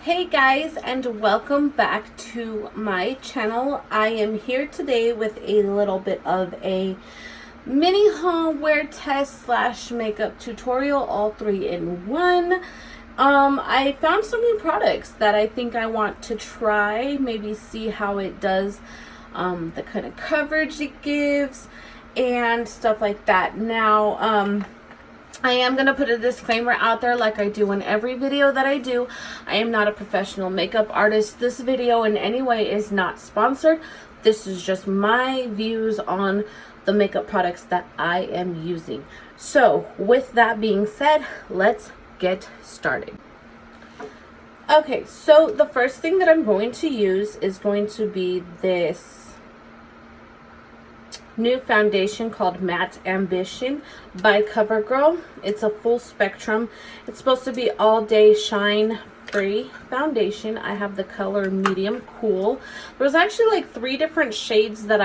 Hey guys, and welcome back to my channel. I am here today with a little bit of a mini haul wear test slash makeup tutorial, all three in one. I found some new products that I think I want to try, maybe see how it does, the kind of coverage it gives and stuff like that. Now, I am going to put a disclaimer out there like I do in every video that I do. I am not a professional makeup artist. This video in any way is not sponsored. This is just my views on the makeup products that I am using. So with that being said, let's get started. Okay, so the first thing that I'm going to use is going to be this new foundation called Matte Ambition by CoverGirl. It's a full spectrum. It's supposed to be all day shine free foundation. I have the color medium cool. There was actually like 3 different shades that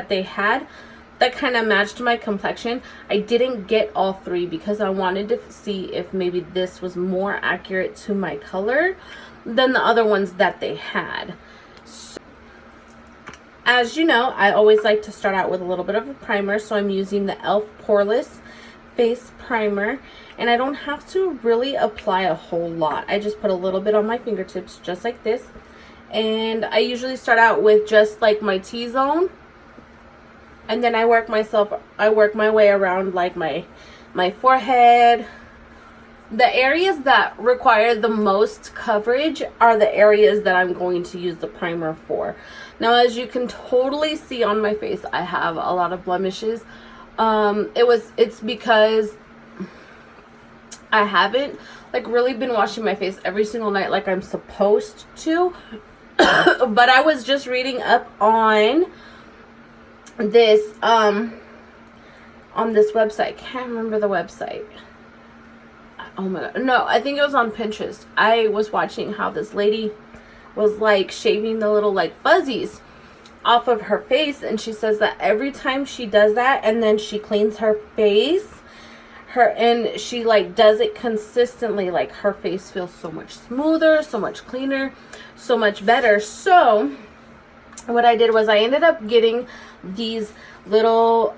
they had that kind of matched my complexion. I didn't get all 3 because I wanted to see if maybe this was more accurate to my color than the other ones that they had. As you know, I always like to start out with a little bit of a primer, so I'm using the e.l.f. Poreless Face Primer, and I don't have to really apply a whole lot. I just put a little bit on my fingertips, just like this, and I usually start out with just like my T-zone, and then I work my way around like my forehead. The areas that require the most coverage are the areas that I'm going to use the primer for. Now, as you can totally see on my face, I have a lot of blemishes. It's because I haven't like really been washing my face every single night like I'm supposed to. But I was just reading up on this website. Can't remember the website. Oh my god, no, I think it was on Pinterest. I was watching how this lady was like shaving the little like fuzzies off of her face, and she says that every time she does that and then she cleans her face, and she like does it consistently, like her face feels so much smoother, so much cleaner, so much better. So what I did was I ended up getting these little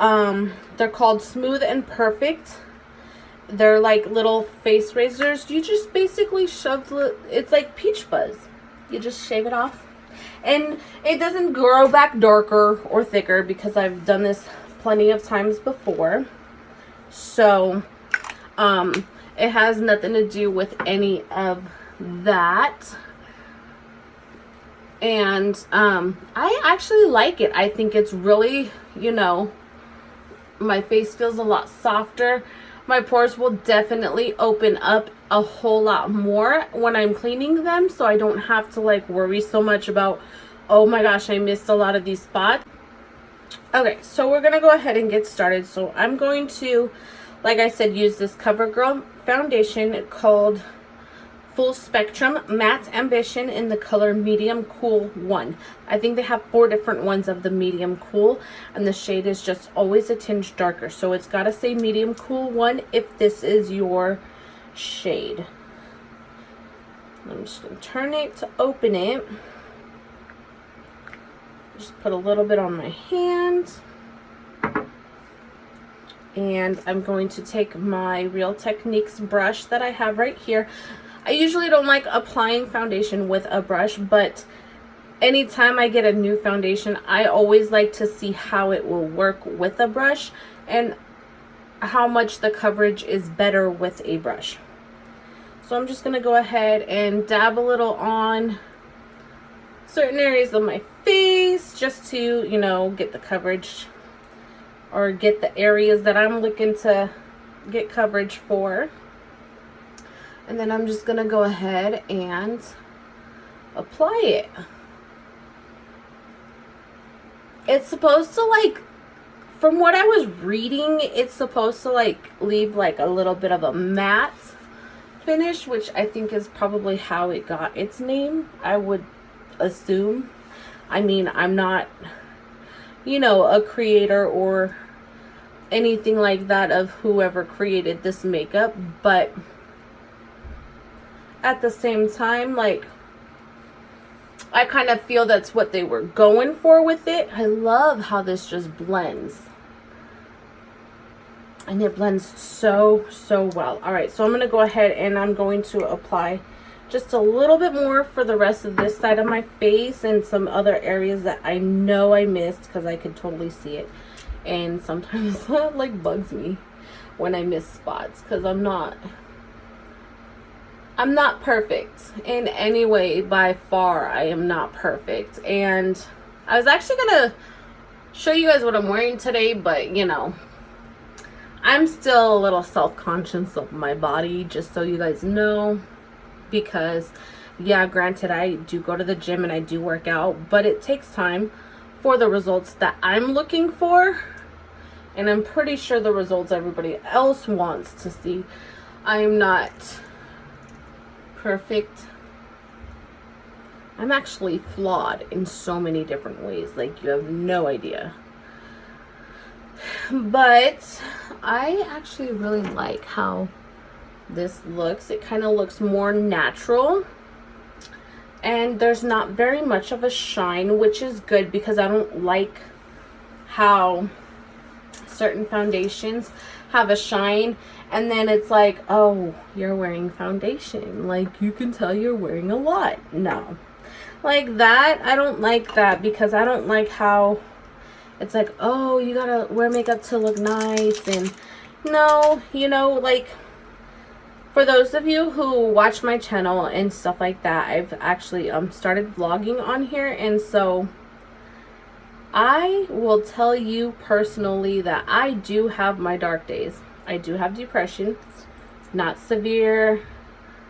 they're called Smooth and Perfect. They're like little face razors. You just basically shove it's like peach fuzz. You just shave it off, and it doesn't grow back darker or thicker because I've done this plenty of times before. So it has nothing to do with any of that. And I actually like it. I think it's really, my face feels a lot softer. My pores will definitely open up a whole lot more when I'm cleaning them, so I don't have to like worry so much about, oh my gosh, I missed a lot of these spots. Okay, so we're gonna go ahead and get started. So I'm going to, like I said, use this CoverGirl foundation called Full Spectrum Matte Ambition in the color Medium Cool 1. I think they have 4 different ones of the Medium Cool, and the shade is just always a tinge darker. So it's got to say Medium Cool 1 if this is your shade. I'm just going to turn it to open it. Just put a little bit on my hand. And I'm going to take my Real Techniques brush that I have right here. I usually don't like applying foundation with a brush, but anytime I get a new foundation, I always like to see how it will work with a brush and how much the coverage is better with a brush. So I'm just going to go ahead and dab a little on certain areas of my face just to, get the coverage or get the areas that I'm looking to get coverage for. And then I'm just going to go ahead and apply it. It's supposed to like, from what I was reading, it's supposed to like leave like a little bit of a matte finish, which I think is probably how it got its name, I would assume. I mean, I'm not, a creator or anything like that of whoever created this makeup, but at the same time, like, I kind of feel that's what they were going for with it. I love how this just blends. And it blends so, so well. All right, so I'm going to go ahead and I'm going to apply just a little bit more for the rest of this side of my face and some other areas that I know I missed, because I could totally see it. And sometimes that like bugs me when I miss spots, because I'm not perfect in any way. By far, I am not perfect. And I was actually going to show you guys what I'm wearing today, but you know, I'm still a little self-conscious of my body, just so you guys know. Because yeah, granted, I do go to the gym and I do work out, but it takes time for the results that I'm looking for, and I'm pretty sure the results everybody else wants to see. I am not perfect. I'm actually flawed in so many different ways, like you have no idea. But I actually really like how this looks. It kind of looks more natural, and there's not very much of a shine, which is good, because I don't like how certain foundations have a shine and then it's like, oh, you're wearing foundation, like you can tell you're wearing a lot. No, like that, I don't like that, because I don't like how it's like, oh, you gotta wear makeup to look nice. And no, you know, like, for those of you who watch my channel and stuff like that, I've actually started vlogging on here, and so I will tell you personally that I do have my dark days. I do have depression, not severe,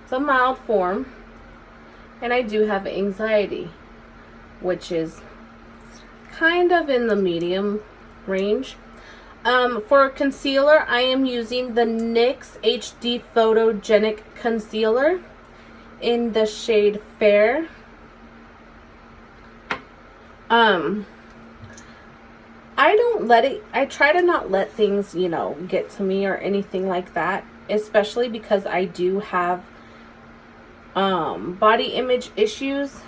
it's a mild form, and I do have anxiety, which is kind of in the medium range. For concealer, I am using the NYX HD Photogenic Concealer in the shade Fair. I try to not let things, you know, get to me or anything like that, especially because I do have body image issues.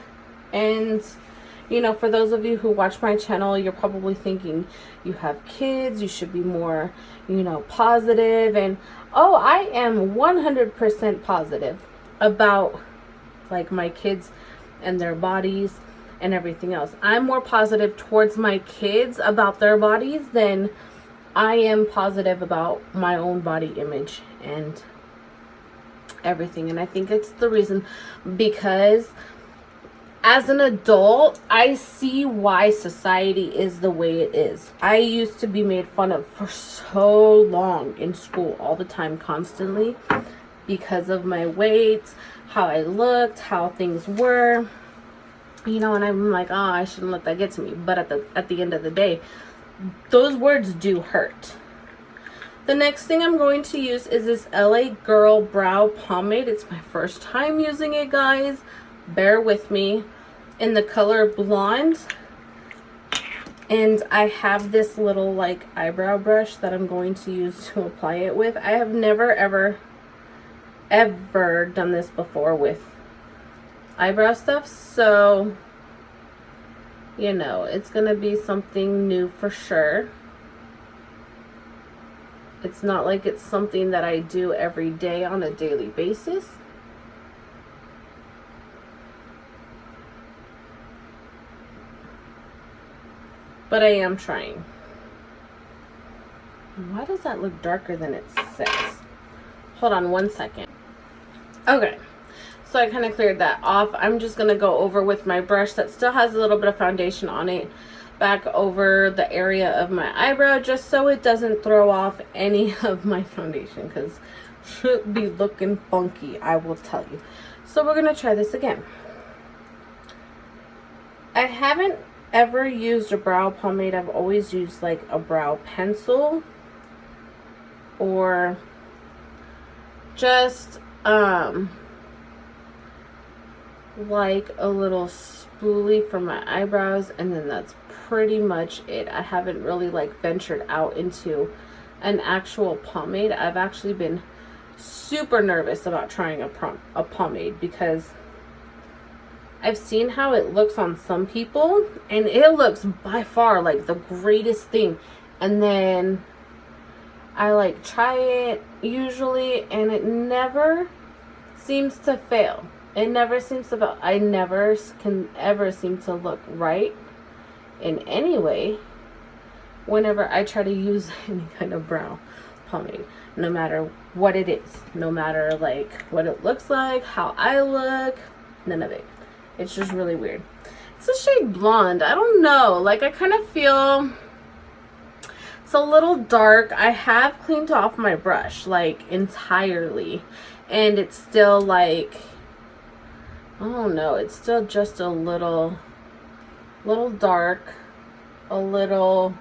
And you know, for those of you who watch my channel, you're probably thinking, you have kids, you should be more, you know, positive. And oh, I am 100% positive about like my kids and their bodies and everything else. I'm more positive towards my kids about their bodies than I am positive about my own body image and everything. And I think it's the reason, because as an adult, I see why society is the way it is. I used to be made fun of for so long in school, all the time, constantly, because of my weight, how I looked, how things were, you know. And I'm like, oh, I shouldn't let that get to me. But at the end of the day, those words do hurt. The next thing I'm going to use is this LA Girl Brow Pomade. It's my first time using it, guys. Bear with me. In the color Blonde. And I have this little like eyebrow brush that I'm going to use to apply it with. I have never ever done this before with eyebrow stuff, so you know, it's gonna be something new for sure. It's not like it's something that I do every day on a daily basis. But I am trying. Why does that look darker than it says? Hold on one second. Okay, so I kind of cleared that off. I'm just going to go over with my brush that still has a little bit of foundation on it, back over the area of my eyebrow, just so it doesn't throw off any of my foundation, because it should be looking funky, I will tell you. So we're going to try this again. I haven't ever used a brow pomade. I've always used like a brow pencil, or just like a little spoolie for my eyebrows, and then that's pretty much it. I haven't really like ventured out into an actual pomade. I've actually been super nervous about trying a pomade because I've seen how it looks on some people, and it looks by far like the greatest thing. And then I like try it usually, and it never seems to fail. It never seems to fail. I never can ever seem to look right in any way whenever I try to use any kind of brow pomade, no matter what it is, no matter like what it looks like, how I look, none of it. It's just really weird. It's a shade blonde. I don't know. Like, I kind of feel it's a little dark. I have cleaned off my brush, like, entirely. And it's still, like, I don't know. It's still just a little dark. A little...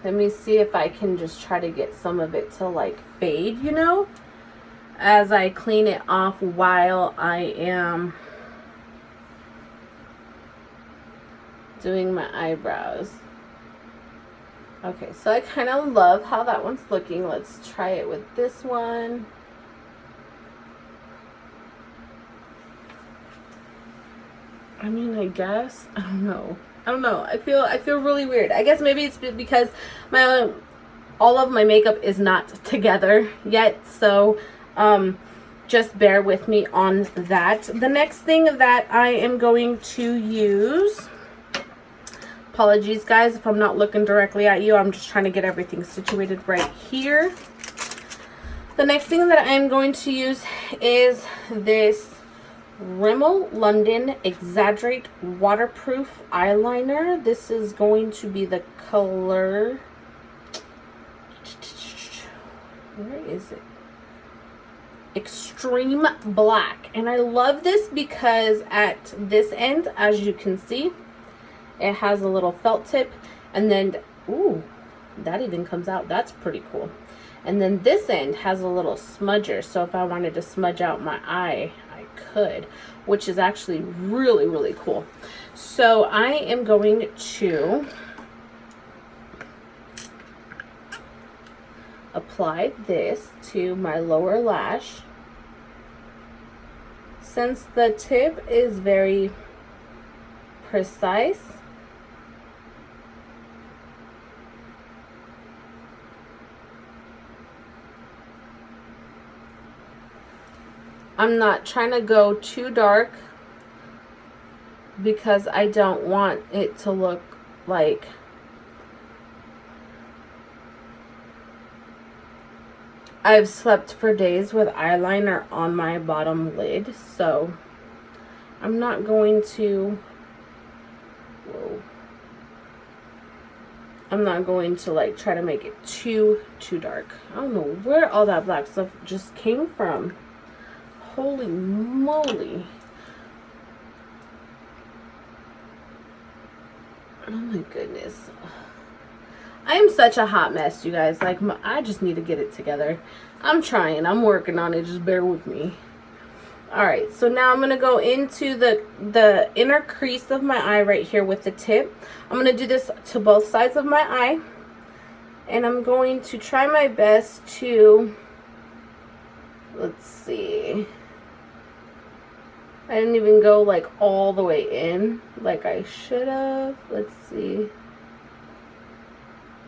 Let me see if I can just try to get some of it to, like, fade, you know? As I clean it off while I am doing my eyebrows. Okay, so I kind of love how that one's looking. Let's try it with this one. I mean, I guess, I don't know. I feel really weird. I guess maybe it's because all of my makeup is not together yet, so just bear with me on that. The next thing that I am going to use, apologies guys if I'm not looking directly at you, I'm just trying to get everything situated right here. The next thing that I'm going to use is this Rimmel London Exaggerate Waterproof Eyeliner. This is going to be the color, where is it? Extreme Black. And I love this because at this end, as you can see, it has a little felt tip, and then ooh, that even comes out. That's pretty cool. And then this end has a little smudger, so if I wanted to smudge out my eye, I could, which is actually really, really cool. So I am going to apply this to my lower lash. Since the tip is very precise, I'm not trying to go too dark because I don't want it to look like I've slept for days with eyeliner on my bottom lid, so I'm not going to, I'm not going to like try to make it too dark. I don't know where all that black stuff just came from. Holy moly. Oh my goodness. I'm such a hot mess, you guys. Like, I just need to get it together. I'm trying. I'm working on it. Just bear with me. Alright, so now I'm going to go into the inner crease of my eye right here with the tip. I'm going to do this to both sides of my eye. And I'm going to try my best to, let's see. I didn't even go like all the way in like I should have. Let's see.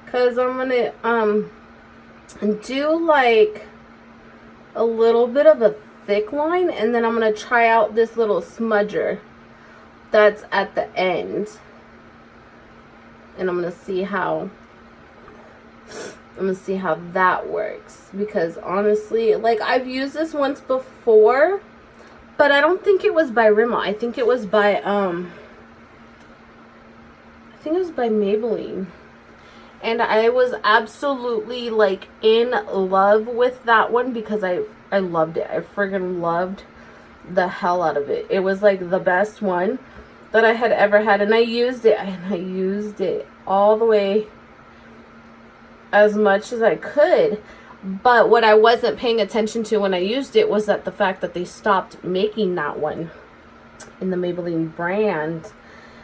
Because I'm going to do like a little bit of a thick line, and then I'm going to try out this little smudger that's at the end. And I'm going to see how that works, because honestly, like, I've used this once before, but I don't think it was by Rimmel. I think it was by Maybelline. And I was absolutely like in love with that one because I loved it. I friggin' loved the hell out of it. It was like the best one that I had ever had, and I used it all the way as much as I could. But what I wasn't paying attention to when I used it was that the fact that they stopped making that one in the Maybelline brand.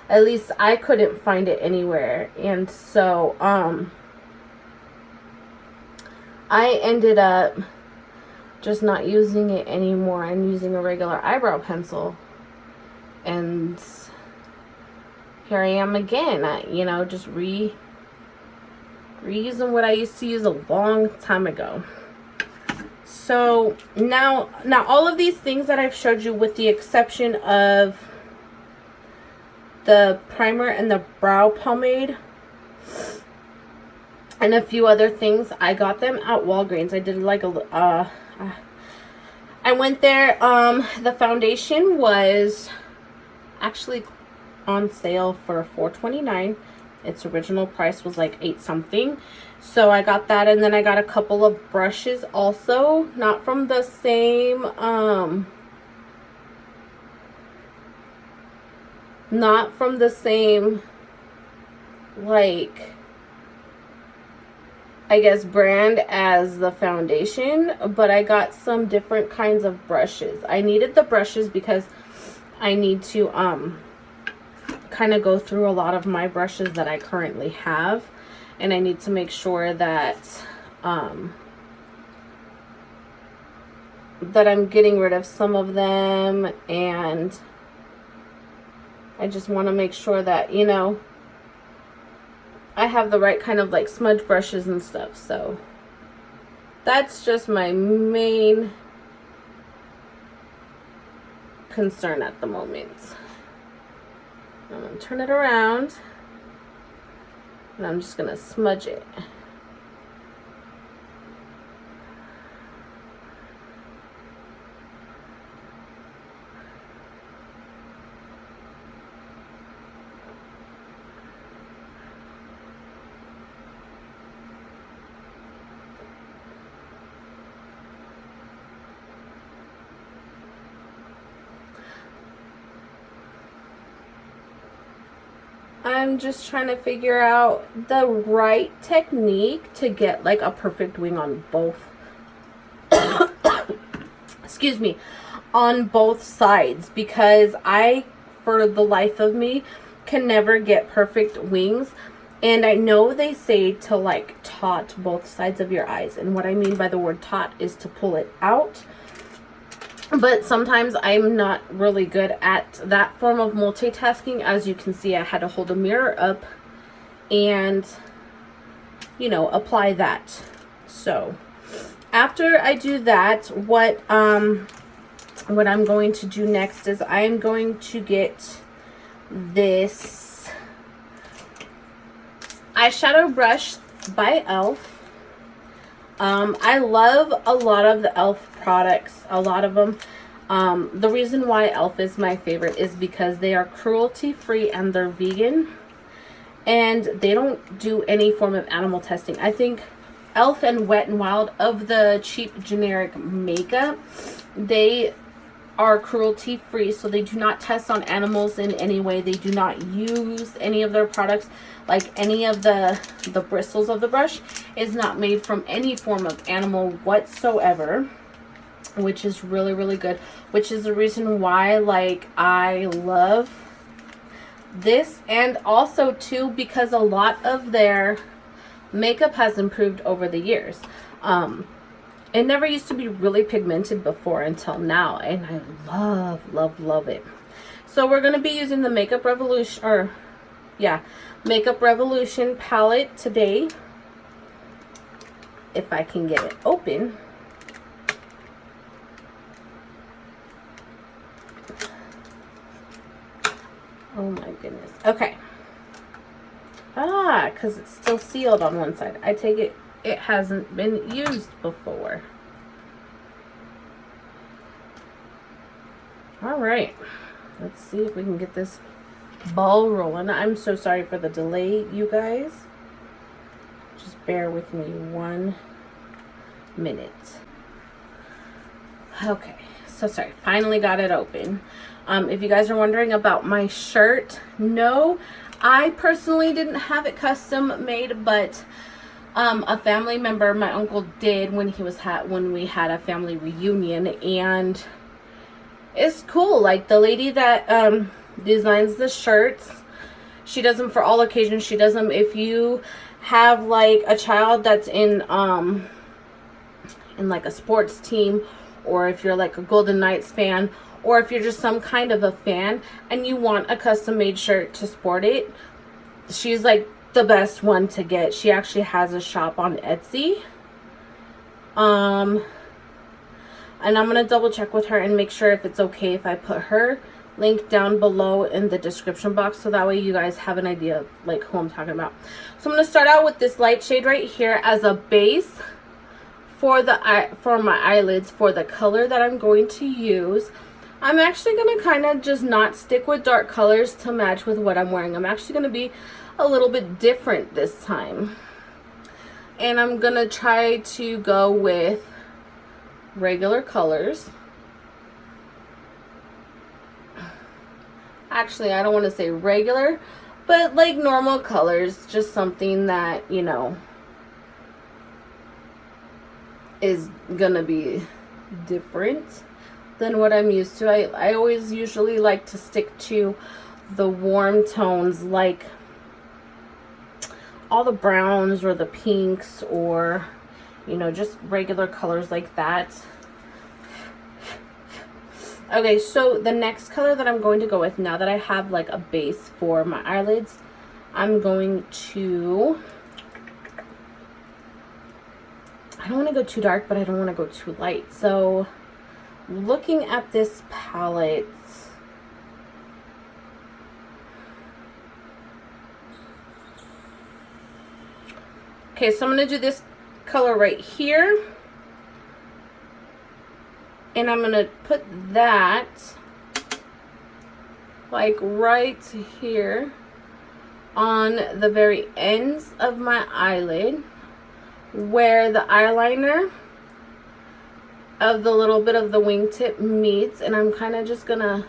At least I couldn't find it anywhere. And so I ended up just not using it anymore and using a regular eyebrow pencil. And here I am again, just reusing what I used to use a long time ago. So now all of these things that I've showed you, with the exception of the primer and the brow pomade and a few other things, I got them at Walgreens. I did like I went there. The foundation was actually on sale for $4.29. Its original price was like $8 something. So I got that, and then I got a couple of brushes also, not from the same like, I guess, brand as the foundation, but I got some different kinds of brushes. I needed the brushes because I need to kind of go through a lot of my brushes that I currently have, and I need to make sure that that I'm getting rid of some of them, and I just want to make sure that, I have the right kind of like smudge brushes and stuff. So that's just my main concern at the moment. I'm going to turn it around, and I'm just going to smudge it. I'm just trying to figure out the right technique to get like a perfect wing on both excuse me, on both sides, because I, for the life of me, can never get perfect wings. And I know they say to like taut both sides of your eyes, and what I mean by the word taut is to pull it out. But sometimes I'm not really good at that form of multitasking. As you can see, I had to hold a mirror up and, apply that. So after I do that, what I'm going to do next is I'm going to get this eyeshadow brush by e.l.f. I love a lot of the e.l.f. products, a lot of them. The reason why e.l.f. is my favorite is because they are cruelty free and they're vegan, and they don't do any form of animal testing. I think e.l.f. and Wet n Wild, of the cheap generic makeup, they are cruelty free, so they do not test on animals in any way. They do not use any of their products, like any of the bristles of the brush is not made from any form of animal whatsoever, which is really, really good, which is the reason why, like, I love this. And also too, because a lot of their makeup has improved over the years. It never used to be really pigmented before until now, and I love it. So we're going to be using the Makeup Revolution, Makeup Revolution palette today, if I can get it open. Oh my goodness. Okay. Because it's still sealed on one side. I take it it hasn't been used before. Alright. Let's see if we can get this ball rolling. I'm so sorry for the delay, you guys. Just bear with me 1 minute. Okay. So sorry. Finally got it open. If you guys are wondering about my shirt, no, I personally didn't have it custom made, but a family member, my uncle, did when we had a family reunion, and it's cool. Like, the lady that designs the shirts, she does them for all occasions. She does them if you have like a child that's in in like a sports team, or if you're like a Golden Knights fan, or if you're just some kind of a fan and you want a custom made shirt to sport it, she's like the best one to get. She actually has a shop on Etsy. And I'm gonna double check with her and make sure if it's okay if I put her link down below in the description box, so that way you guys have an idea of like who I'm talking about. So I'm gonna start out with this light shade right here as a base for my eyelids for the color that I'm going to use. I'm actually gonna kind of just not stick with dark colors to match with what I'm wearing. I'm actually gonna be a little bit different this time, and I'm gonna try to go with regular colors. Actually, I don't want to say regular, but like normal colors, just something that, you know, is gonna be different than what I'm used to. I always usually like to stick to the warm tones, like all the browns or the pinks, or, you know, just regular colors like that. Okay, so the next color that I'm going to go with, now that I have like a base for my eyelids, I'm going to, I don't want to go too dark, but I don't want to go too light. So looking at this palette, okay, so I'm going to do this color right here, and I'm going to put that like right here on the very ends of my eyelid, where the eyeliner of the little bit of the wingtip meets, and I'm kind of just gonna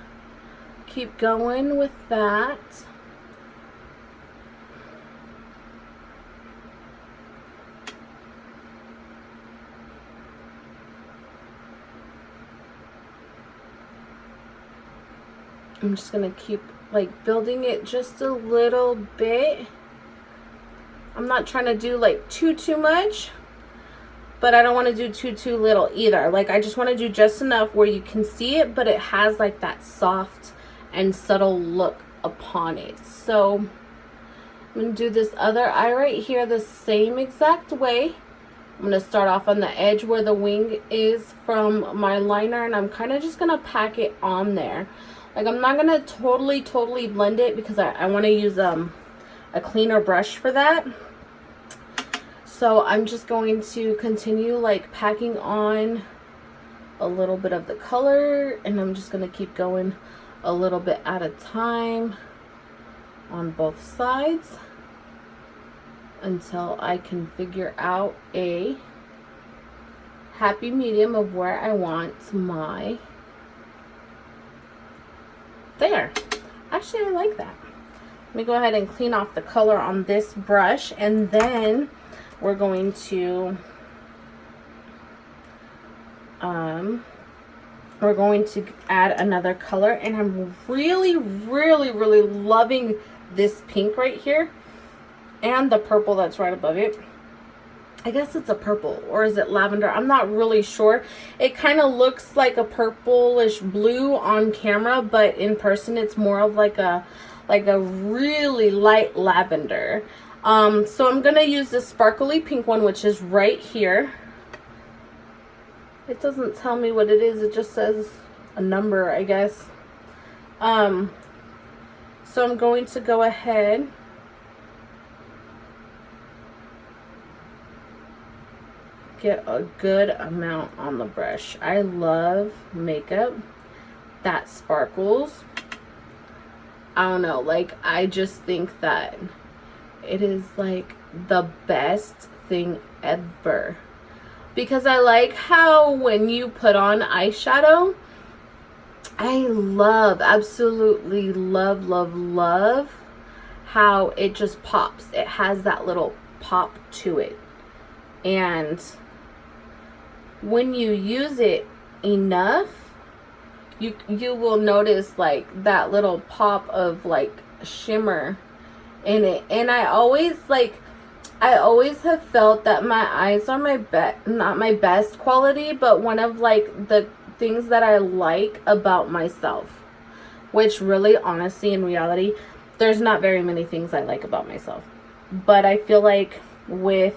keep going with that. I'm just gonna keep like building it just a little bit. I'm not trying to do like too much, but I don't want to do too little either. Like, I just want to do just enough where you can see it, but it has like that soft and subtle look upon it. So I'm going to do this other eye right here the same exact way. I'm going to start off on the edge where the wing is from my liner, and I'm kind of just going to pack it on there. Like, I'm not going to totally blend it because I want to use a cleaner brush for that. So I'm just going to continue like packing on a little bit of the color, and I'm just going to keep going a little bit at a time on both sides until I can figure out a happy medium of where I want my, there. Actually, I like that. Let me go ahead and clean off the color on this brush, and then we're going to add another color, and I'm really loving this pink right here and the purple that's right above it. I guess it's a purple, or is it lavender? I'm not really sure. It kind of looks like a purplish blue on camera, but in person it's more of like a really light lavender. So I'm gonna use this sparkly pink one, which is right here. It doesn't tell me what it is, it just says a number, I guess. So I'm going to go ahead get a good amount on the brush. I love makeup that sparkles. I don't know, like, I just think that it is like the best thing ever, because I like how when you put on eyeshadow, I love, absolutely love how it just pops. It has that little pop to it, and when you use it enough, you will notice like that little pop of like shimmer in it. And I always like, I always have felt that my eyes are not my best quality, but one of like the things that I like about myself, which really, honestly, in reality, there's not very many things I like about myself. But I feel like with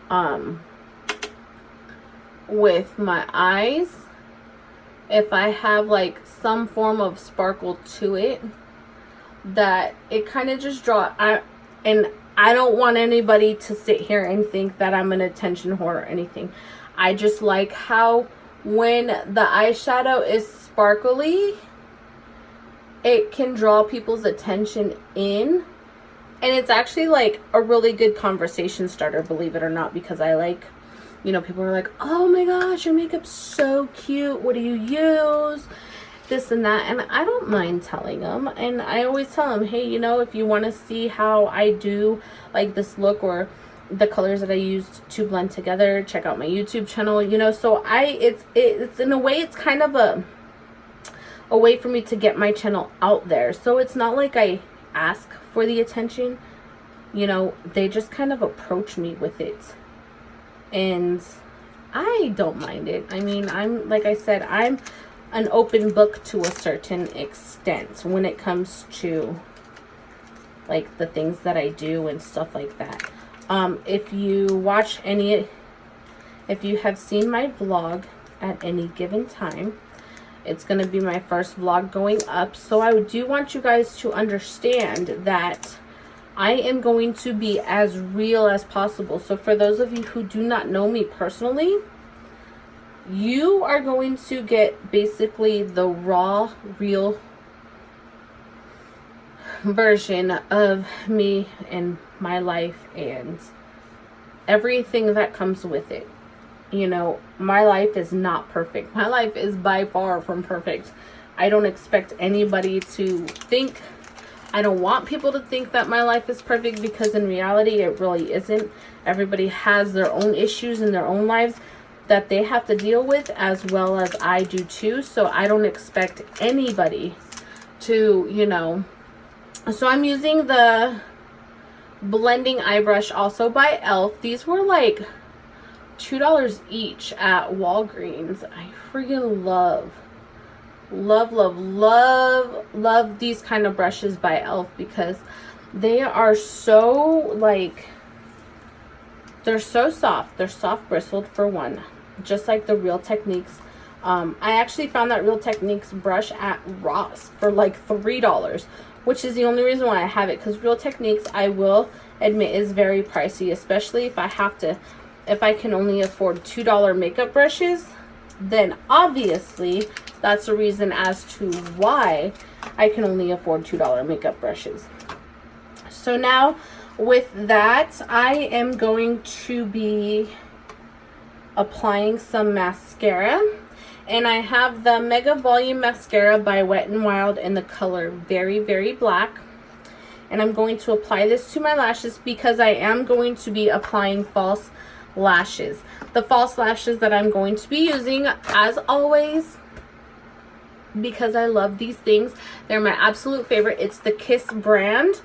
my eyes, if I have like some form of sparkle to it, that it kind of just and I don't want anybody to sit here and think that I'm an attention whore or anything. I just like how when the eyeshadow is sparkly, it can draw people's attention in. And it's actually like a really good conversation starter, believe it or not, because I like, you know, people are like, oh my gosh, your makeup's so cute. What do you use? This and that. And I don't mind telling them. And I always tell them, hey, you know, if you want to see how I do like this look or the colors that I used to blend together, check out my YouTube channel, you know. So it's in a way, it's kind of a way for me to get my channel out there. So it's not like I ask for the attention, you know, they just kind of approach me with it. And I don't mind it. I mean, like I said, I'm an open book to a certain extent when it comes to like the things that I do and stuff like that. If you have seen my vlog at any given time, it's going to be my first vlog going up. So I do want you guys to understand that I am going to be as real as possible. So for those of you who do not know me personally, you are going to get basically the raw, real version of me and my life and everything that comes with it. You know, my life is not perfect. My life is by far from perfect. I don't expect anybody to think, I don't want people to think that my life is perfect, because in reality it really isn't. Everybody has their own issues in their own lives that they have to deal with, as well as I do too. So I don't expect anybody to, you know. So I'm using the blending eye brush also by e.l.f. These were like $2 each at Walgreens. I freaking love these kind of brushes by e.l.f. because they are so like, they're so soft. They're soft bristled for one, just like the Real Techniques. I actually found that Real Techniques brush at Ross for like $3, which is the only reason why I have it, because Real Techniques, I will admit, is very pricey, especially if I can only afford $2 makeup brushes. Then obviously that's a reason as to why I can only afford $2 makeup brushes. So now with that, I am going to be applying some mascara, and I have the Mega Volume Mascara by Wet n Wild in the color Very Very Black, and I'm going to apply this to my lashes because I am going to be applying false lashes. The false lashes that I'm going to be using, as always, because I love these things, they're my absolute favorite. It's the Kiss brand,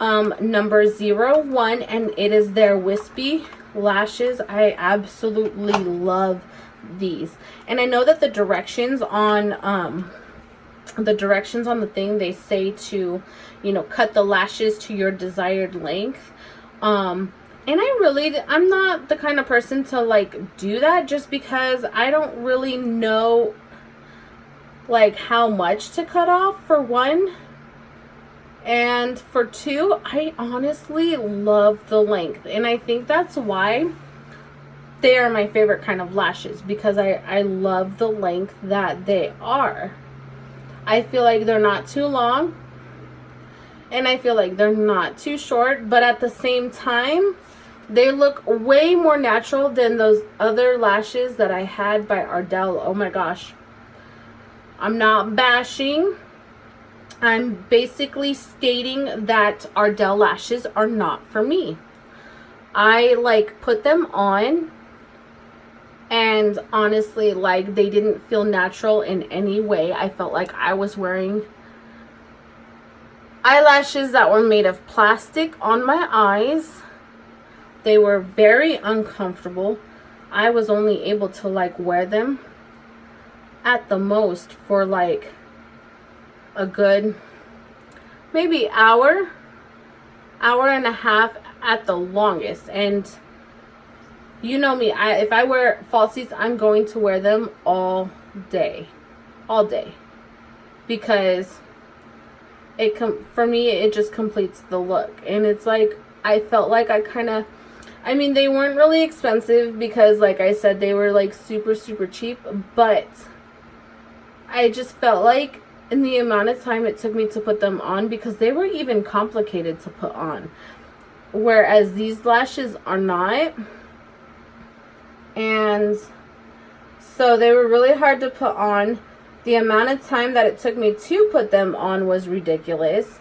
number 01, and it is their wispy lashes. I absolutely love these, and I know that the directions on the thing, they say to, you know, cut the lashes to your desired length. And I'm not the kind of person to like do that, just because I don't really know like how much to cut off, for one. And for two, I honestly love the length. And I think that's why they are my favorite kind of lashes, because I love the length that they are. I feel like they're not too long, and I feel like they're not too short, but at the same time, they look way more natural than those other lashes that I had by Ardell. Oh my gosh. I'm not bashing. I'm basically stating that Ardell lashes are not for me. I like put them on, and honestly, like, they didn't feel natural in any way. I felt like I was wearing eyelashes that were made of plastic on my eyes. They were very uncomfortable. I was only able to like wear them at the most for like a good maybe hour and a half at the longest. And you know me, if I wear falsies, I'm going to wear them all day, because for me it just completes the look. And it's like I felt like I mean, they weren't really expensive because, like I said, they were like super cheap, but I just felt like in the amount of time it took me to put them on, because they were even complicated to put on, whereas these lashes are not. And so they were really hard to put on. The amount of time that it took me to put them on was ridiculous,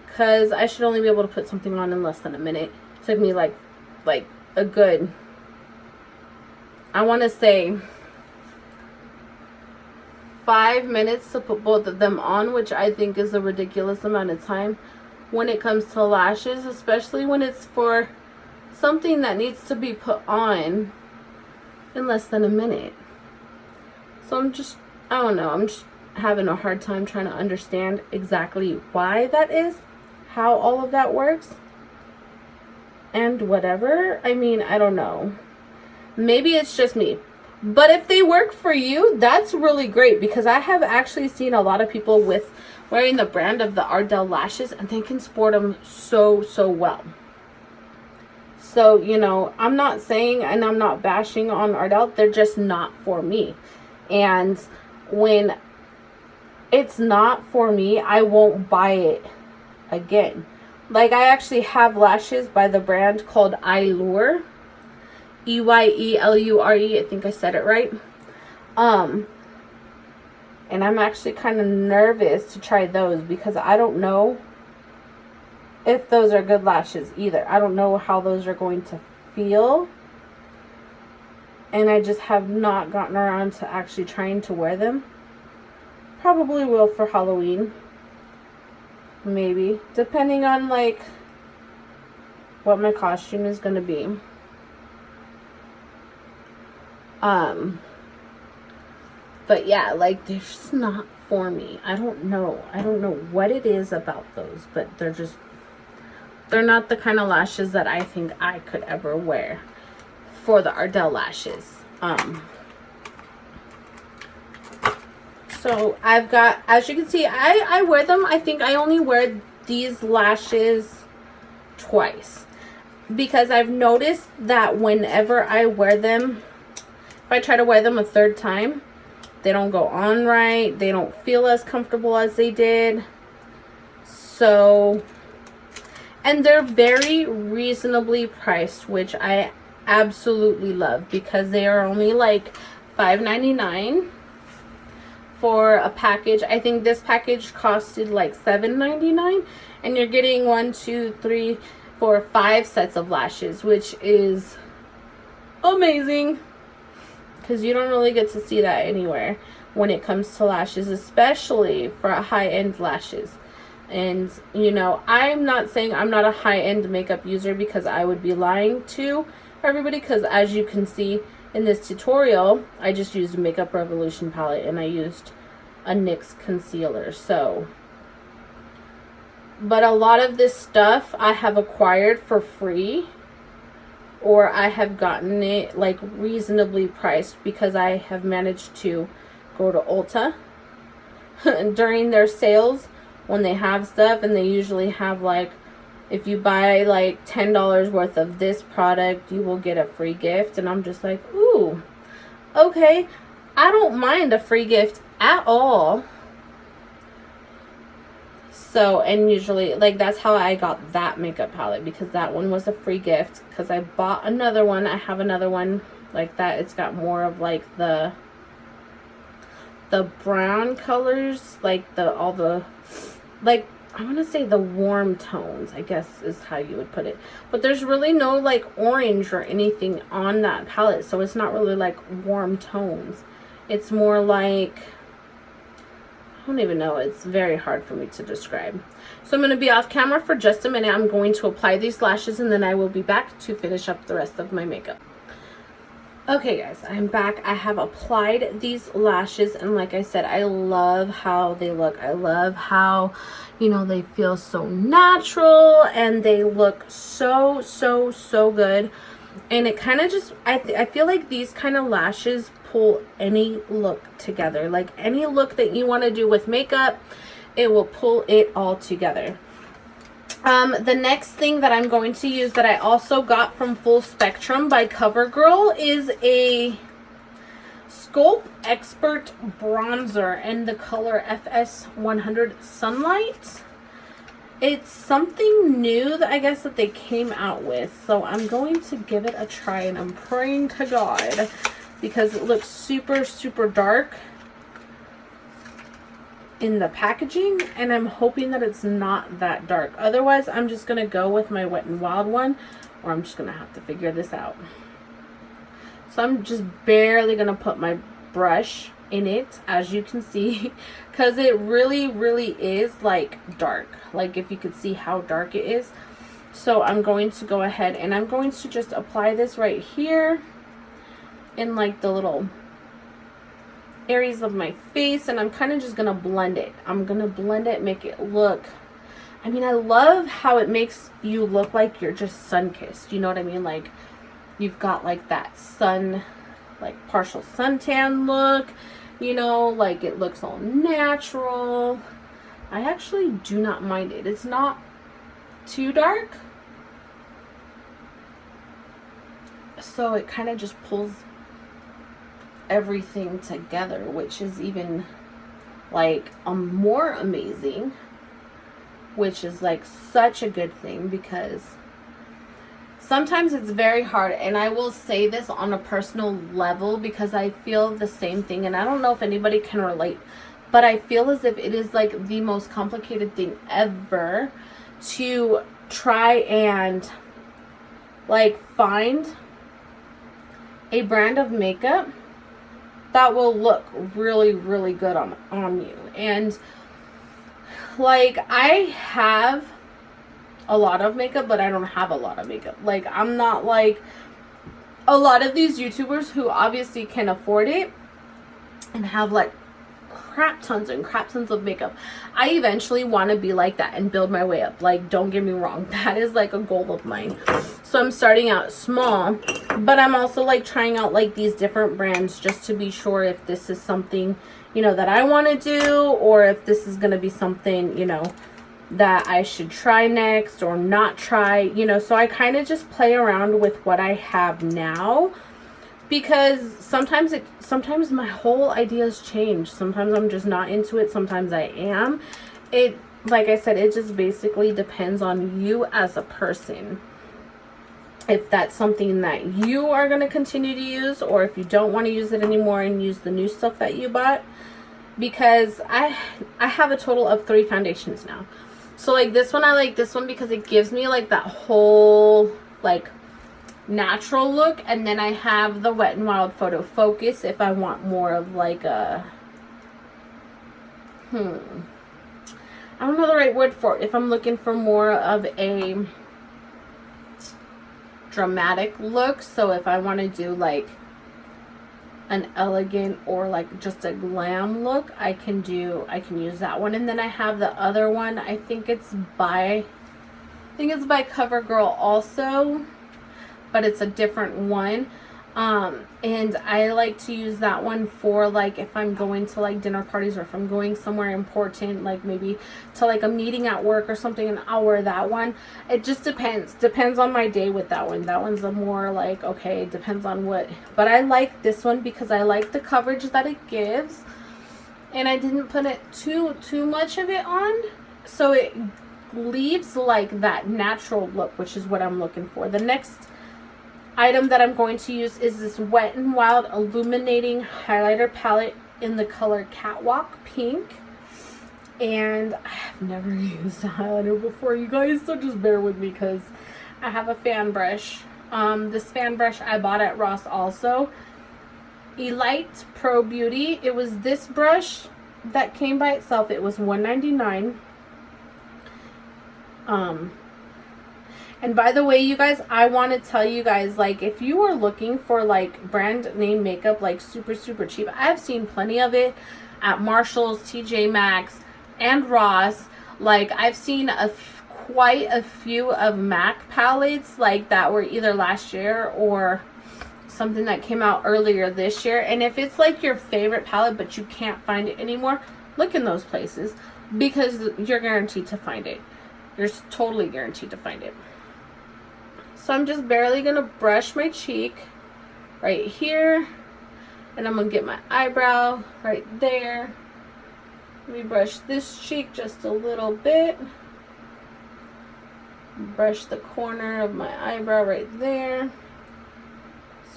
because I should only be able to put something on in less than a minute. It took me like a good, I want to say 5 minutes to put both of them on, which I think is a ridiculous amount of time when it comes to lashes, especially when it's for something that needs to be put on in less than a minute. So I don't know, I'm just having a hard time trying to understand exactly why that is, how all of that works, and whatever. I mean, I don't know. Maybe it's just me. But if they work for you, that's really great, because I have actually seen a lot of people with wearing the brand of the Ardell lashes, and they can sport them so well. So, you know, I'm not saying, and I'm not bashing on Ardell, they're just not for me. And when it's not for me, I won't buy it again. Like, I actually have lashes by the brand called Eylure, Eyelure. I think I said it right. And I'm actually kind of nervous to try those, because I don't know if those are good lashes either. I don't know how those are going to feel, and I just have not gotten around to actually trying to wear them. Probably will for Halloween, maybe, depending on like what my costume is going to be. But yeah, like, they're just not for me. I don't know what it is about those, but they're not the kind of lashes that I think I could ever wear for the Ardell lashes. So I've got, as you can see, I wear them. I think I only wear these lashes twice, because I've noticed that whenever I wear them, if I try to wear them a third time, they don't go on right. They don't feel as comfortable as they did. So, and they're very reasonably priced, which I absolutely love, because they are only like $5.99 for a package. I think this package costed like $7.99, and you're getting 1, 2, 3, 4, 5 sets of lashes, which is amazing, because you don't really get to see that anywhere when it comes to lashes, especially for high-end lashes. And, you know, I'm not saying I'm not a high-end makeup user, because I would be lying to everybody, because as you can see in this tutorial, I just used a Makeup Revolution palette, and I used a NYX concealer. So, but a lot of this stuff I have acquired for free, or I have gotten it like reasonably priced, because I have managed to go to Ulta during their sales when they have stuff, and they usually have like, if you buy like $10 worth of this product, you will get a free gift. And I'm just like, ooh, okay, I don't mind a free gift at all. So, and usually, like, that's how I got that makeup palette, because that one was a free gift, because I bought another one. I have another one like that. It's got more of like the brown colors, like all the, like, I want to say the warm tones, I guess is how you would put it. But there's really no like orange or anything on that palette, so it's not really like warm tones. It's more like, don't even know. It's very hard for me to describe. So I'm going to be off camera for just a minute. I'm going to apply these lashes and then I will be back to finish up the rest of my makeup. Okay guys, I'm back. I have applied these lashes and like I said, I love how they look. I love how, you know, they feel so natural and they look so good. And it kind of just, I feel like these kind of lashes pull any look together. Like any look that you want to do with makeup, it will pull it all together. The next thing that I'm going to use that I also got from Full Spectrum by CoverGirl is a Sculpt Expert Bronzer in the color FS100 Sunlight. It's something new that I guess that they came out with. So I'm going to give it a try and I'm praying to God because it looks super dark in the packaging and I'm hoping that it's not that dark. Otherwise, I'm just going to go with my Wet n Wild one or I'm just going to have to figure this out. So I'm just barely going to put my brush in it, as you can see, because it really is like dark. Like if you could see how dark it is. So I'm going to go ahead and I'm going to just apply this right here in like the little areas of my face, and I'm kind of just gonna blend it. I'm gonna blend it, make it look, I mean, I love how it makes you look like you're just sun-kissed, you know what I mean? Like you've got like that sun, like partial suntan look, you know, like it looks all natural. I actually do not mind it. It's not too dark, so it kind of just pulls everything together, which is even like more amazing, which is like such a good thing, because sometimes it's very hard, and I will say this on a personal level because I feel the same thing, and I don't know if anybody can relate, but I feel as if it is like the most complicated thing ever to try and like find a brand of makeup that will look really good on you. And like I have a lot of makeup, but I don't have a lot of makeup. Like I'm not like a lot of these YouTubers who obviously can afford it and have like crap tons of makeup. I eventually want to be like that and build my way up. Like, don't get me wrong, that is like a goal of mine. So I'm starting out small, but I'm also like trying out like these different brands just to be sure if this is something, you know, that I want to do, or if this is going to be something, you know, that I should try next or not try, you know. So I kind of just play around with what I have now, because sometimes my whole ideas change. Sometimes I'm just not into it, sometimes I am. It, like I said, it just basically depends on you as a person, if that's something that you are going to continue to use, or if you don't want to use it anymore and use the new stuff that you bought. Because I have a total of 3 foundations now. So like this one, I like this one because it gives me like that whole like natural look, and then I have the Wet n Wild Photo Focus if I want more of like a I don't know the right word for it, if I'm looking for more of a dramatic look. So if I want to do like an elegant or like just a glam look, I can use that one. And then I have the other one, I think it's by CoverGirl also, but it's a different one. And I like to use that one for like if I'm going to like dinner parties, or if I'm going somewhere important, like maybe to like a meeting at work or something, and I'll wear that one. It just depends on my day with that one. That one's a more like, okay, it depends on what, but I like this one because I like the coverage that it gives, and I didn't put it too much of it on, so it leaves like that natural look, which is what I'm looking for. The next item that I'm going to use is this Wet n Wild Illuminating Highlighter Palette in the color Catwalk Pink. And I have never used a highlighter before, you guys, so just bear with me because I have a fan brush. This fan brush I bought at Ross also. Elite Pro Beauty. It was this brush that came by itself, it was $1.99. And by the way, you guys, I want to tell you guys, like, if you are looking for like brand name makeup, like super cheap, I've seen plenty of it at Marshall's, TJ Maxx, and Ross. Like, I've seen quite a few of MAC palettes like that were either last year or something that came out earlier this year. And if it's like your favorite palette but you can't find it anymore, look in those places, because you're guaranteed to find it. You're totally guaranteed to find it. So I'm just barely gonna brush my cheek right here, and I'm gonna get my eyebrow right there. Let me brush this cheek just a little bit. Brush the corner of my eyebrow right there.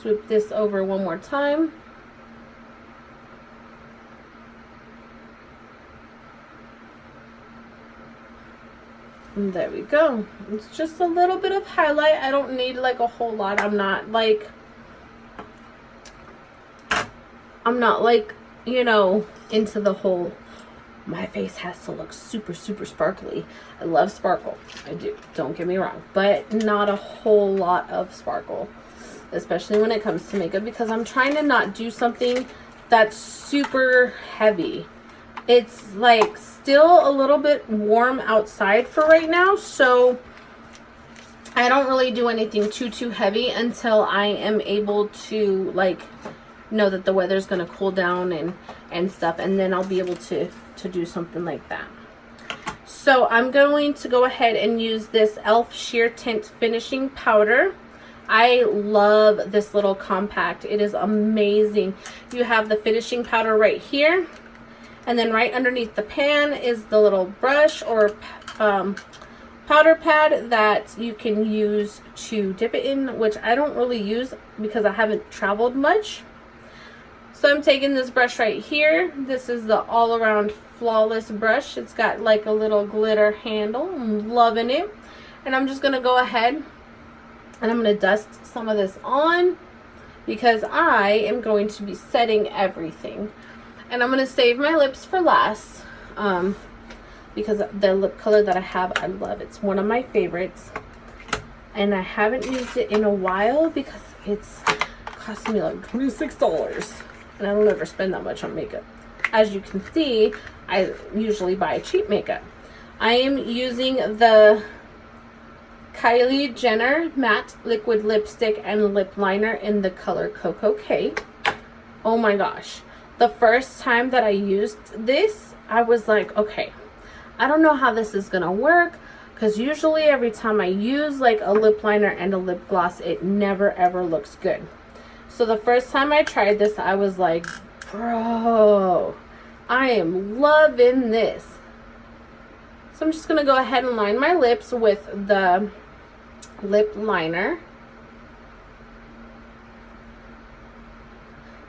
Swoop this over one more time. And there we go. It's just a little bit of highlight. I don't need like a whole lot. I'm not like, you know, into the whole, my face has to look super sparkly. I love sparkle. I do. Don't get me wrong. But not a whole lot of sparkle, especially when it comes to makeup, because I'm trying to not do something that's super heavy. It's like still a little bit warm outside for right now, so I don't really do anything too heavy until I am able to like know that the weather's gonna cool down and stuff, and then I'll be able to do something like that. So I'm going to go ahead and use this e.l.f. Sheer Tint Finishing Powder. I love this little compact. It is amazing. You have the finishing powder right here, and then right underneath the pan is the little brush or powder pad that you can use to dip it in, which I don't really use because I haven't traveled much. So I'm taking this brush right here. This is the All Around Flawless brush. It's got like a little glitter handle. I'm loving it. And I'm just going to go ahead and I'm going to dust some of this on because I am going to be setting everything. And I'm going to save my lips for last because the lip color that I have, I love. It's one of my favorites. And I haven't used it in a while because it's cost me like $26. And I don't ever spend that much on makeup. As you can see, I usually buy cheap makeup. I am using the Kylie Jenner Matte Liquid Lipstick and Lip Liner in the color Cocoa K. Oh my gosh. The first time that I used this, I was like, okay, I don't know how this is going to work. Because usually every time I use like a lip liner and a lip gloss, it never ever looks good. So the first time I tried this, I was like, bro, I am loving this. So I'm just going to go ahead and line my lips with the lip liner.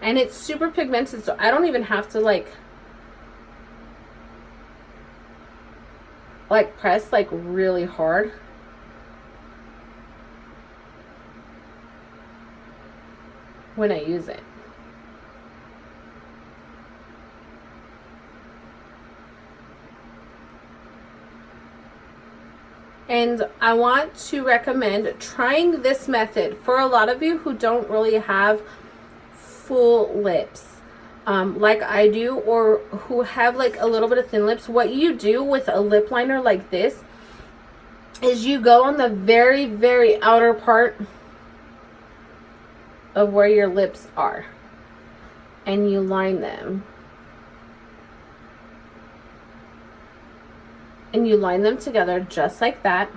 And it's super pigmented, so I don't even have to like press like really hard. When I use it. And I want to recommend trying this method for a lot of you who don't really have full lips like I do, or who have like a little bit of thin lips. What you do with a lip liner like this is you go on the very outer part of where your lips are and you line them, and you line them together just like that.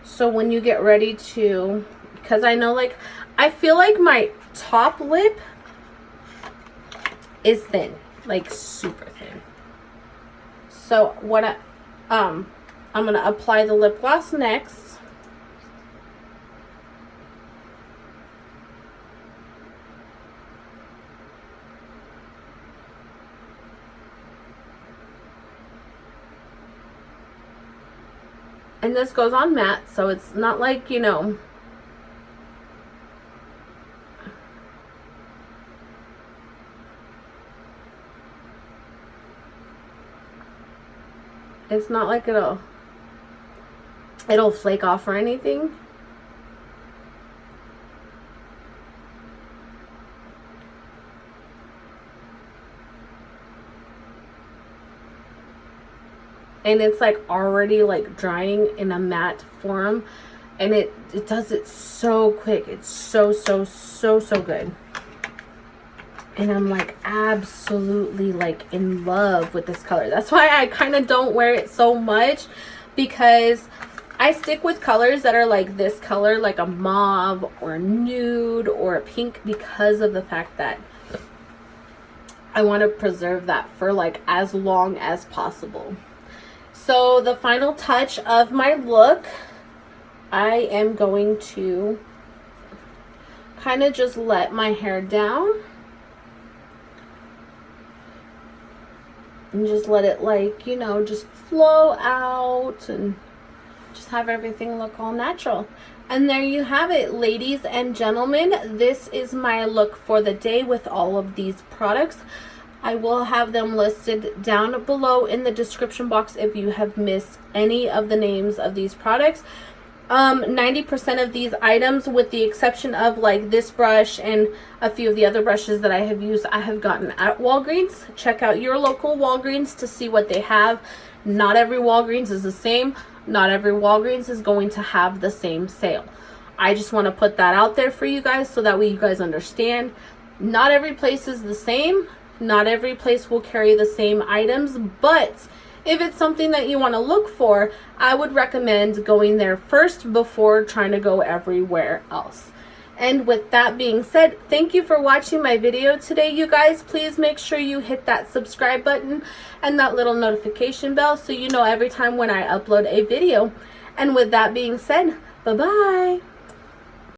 So when you get ready to, because I know like I feel like my top lip is thin, like super thin. So what I'm gonna apply the lip gloss next. And this goes on matte, so it's not like, you know, It's not like it'll flake off or anything. And it's like already like drying in a matte form, and it does it so quick. It's so good. And I'm like absolutely like in love with this color. That's why I kind of don't wear it so much, because I stick with colors that are like this color, like a mauve or a nude or a pink, because of the fact that I want to preserve that for like as long as possible. So the final touch of my look, I am going to kind of just let my hair down and just let it, like, you know, just flow out and just have everything look all natural. And there you have it, ladies and gentlemen. This is my look for the day with all of these products. I will have them listed down below in the description box if you have missed any of the names of these products. 90% of these items, with the exception of like this brush and a few of the other brushes that I have used, I have gotten at Walgreens. Check out your local Walgreens to see what they have. Not every Walgreens is the same. Not every Walgreens is going to have the same sale. I just want to put that out there for you guys so that way you guys understand. Not every place is the same. Not every place will carry the same items, but if it's something that you want to look for, I would recommend going there first before trying to go everywhere else. And with that being said, thank you for watching my video today, you guys. Please make sure you hit that subscribe button and that little notification bell so you know every time when I upload a video. And with that being said, bye-bye.